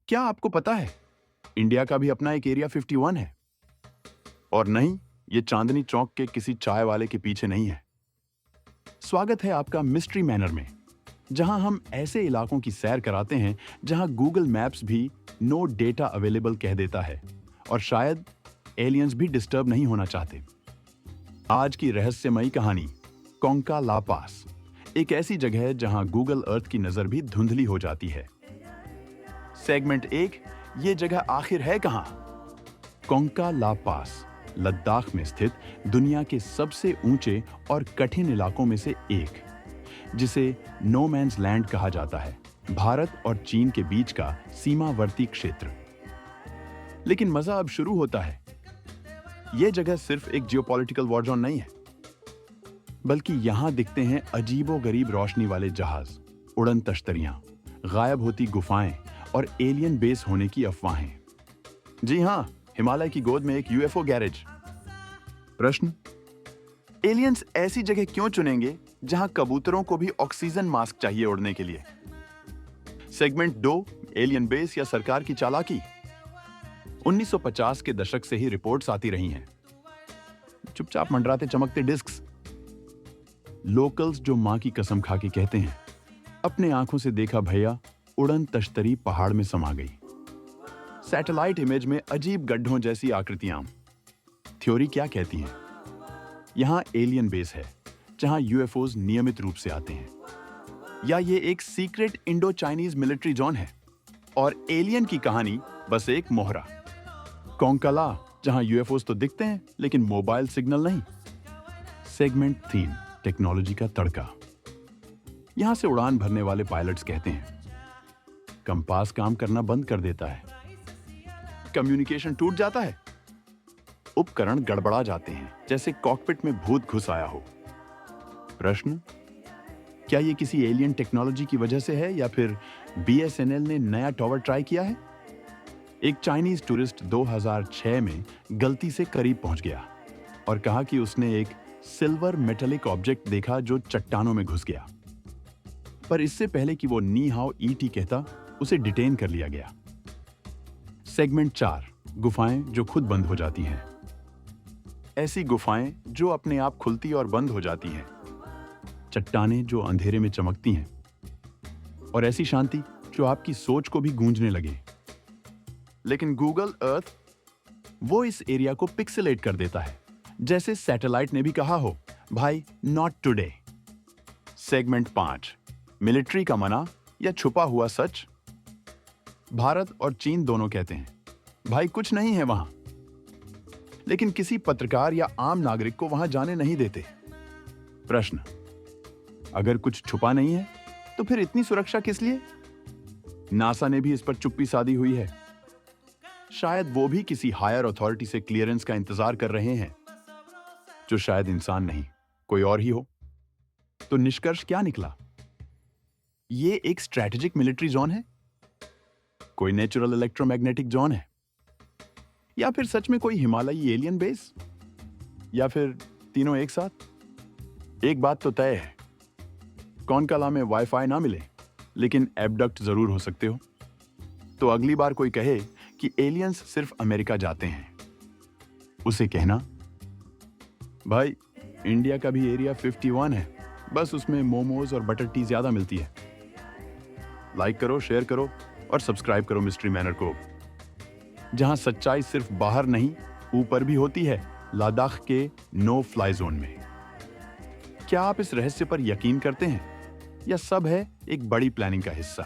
क्या आपको पता है इंडिया का भी अपना एक एरिया 51 है? और नहीं, ये चांदनी चौक के किसी चाय वाले के पीछे नहीं है। स्वागत है आपका मिस्ट्री मैनर में, जहां हम ऐसे इलाकों की सैर कराते हैं जहां गूगल मैप्स भी नो डेटा अवेलेबल कह देता है और शायद एलियंस भी डिस्टर्ब नहीं होना चाहते। आज की रहस्यमयी कहानी कोंका ला पास, एक ऐसी जगह है जहां गूगल अर्थ की नजर भी धुंधली हो जाती है। सेगमेंट 1, ये जगह आखिर है कहां? कोंका ला पास लद्दाख में स्थित दुनिया के सबसे ऊंचे और कठिन इलाकों में से एक, जिसे नो मैन्स लैंड कहा जाता है, भारत और चीन के बीच का सीमावर्ती क्षेत्र। लेकिन मजा अब शुरू होता है। यह जगह सिर्फ एक जियोपॉलिटिकल वॉर जोन नहीं है, बल्कि यहां दिखते हैं अजीबोगरीब रोशनी वाले जहाज, उड़न तश्तरियां, गायब होती गुफाएं और एलियन बेस होने की अफवाहें। जी हां, हिमालय की गोद में एक यूएफओ गैरेज। प्रश्न, एलियंस ऐसी जगह क्यों चुनेंगे जहां कबूतरों को भी ऑक्सीजन मास्क चाहिए उड़ने के लिए? सेगमेंट 2, एलियन बेस या सरकार की चालाकी। 1950 के दशक से ही रिपोर्ट्स आती रही हैं। चुपचाप मंडराते चमकते डिस्क्स। लोकल्स जो मां की कसम खा के कहते हैं, अपने आंखों से देखा भैया, उड़न तश्तरी पहाड़ में समा गई। सैटेलाइट इमेज में अजीब गड्ढों जैसी आकृतियां। थ्योरी क्या कहती हैं? यहां एलियन बेस है जहां यूएफओज नियमित रूप से आते हैं, या ये एक secret Indo Chinese military zone है और एलियन की कहानी बस एक मोहरा। कोंकाला, जहां यूएफओज तो दिखते हैं लेकिन मोबाइल सिग्नल नहीं। सेगमेंट 3, टेक्नोलॉजी का तड़का। यहां से उड़ान भरने वाले पायलट्स कहते हैं कंपास काम करना बंद कर देता है, कम्युनिकेशन टूट जाता है, उपकरण गड़बड़ा जाते हैं, जैसे कॉकपिट में भूत घुस आया हो। प्रश्न, क्या ये किसी एलियन टेक्नोलॉजी की वजह से है या फिर बीएसएनएल ने नया टॉवर ट्राई किया है? एक चाइनीज टूरिस्ट 2006 में गलती से करीब पहुंच गया और कहा कि उसने एक सिल्वर मेटेलिक ऑब्जेक्ट देखा जो चट्टानों में घुस गया। पर इससे पहले कि वो नी हाओ ईटी कहता, उसे डिटेन कर लिया गया। सेगमेंट 4, गुफाएं जो खुद बंद हो जाती हैं। ऐसी गुफाएं जो अपने आप खुलती और बंद हो जाती हैं, चट्टानें जो अंधेरे में चमकती हैं, और ऐसी शांति जो आपकी सोच को भी गूंजने लगे। लेकिन गूगल अर्थ वो इस एरिया को पिक्सेलेट कर देता है, जैसे सैटेलाइट ने भी कहा हो, भाई नॉट टुडे। सेगमेंट 5, मिलिट्री का मना या छुपा हुआ सच। भारत और चीन दोनों कहते हैं भाई कुछ नहीं है वहां, लेकिन किसी पत्रकार या आम नागरिक को वहां जाने नहीं देते। प्रश्न, अगर कुछ छुपा नहीं है तो फिर इतनी सुरक्षा किस लिए? नासा ने भी इस पर चुप्पी साधी हुई है। शायद वो भी किसी हायर अथॉरिटी से क्लियरेंस का इंतजार कर रहे हैं, जो शायद इंसान नहीं, कोई और ही हो। तो निष्कर्ष क्या निकला? ये एक स्ट्रैटेजिक मिलिट्री जोन है, कोई नेचुरल इलेक्ट्रोमैग्नेटिक जोन है, या फिर सच में कोई हिमालयी एलियन बेस, या फिर तीनों एक साथ? एक बात तो तय है, कोंकाला में वाईफाई ना मिले, लेकिन एबडक्ट जरूर हो सकते हो। तो अगली बार कोई कहे कि एलियंस सिर्फ अमेरिका जाते हैं, उसे कहना भाई इंडिया का भी एरिया 51 है, बस उसमें मोमोज और बटर टी ज्यादा मिलती है। लाइक करो, शेयर करो और सब्सक्राइब करो मिस्ट्री मैनर को, जहां सच्चाई सिर्फ बाहर नहीं, ऊपर भी होती है, लद्दाख के नो फ्लाई जोन में। क्या आप इस रहस्य पर यकीन करते हैं या सब है एक बड़ी प्लानिंग का हिस्सा?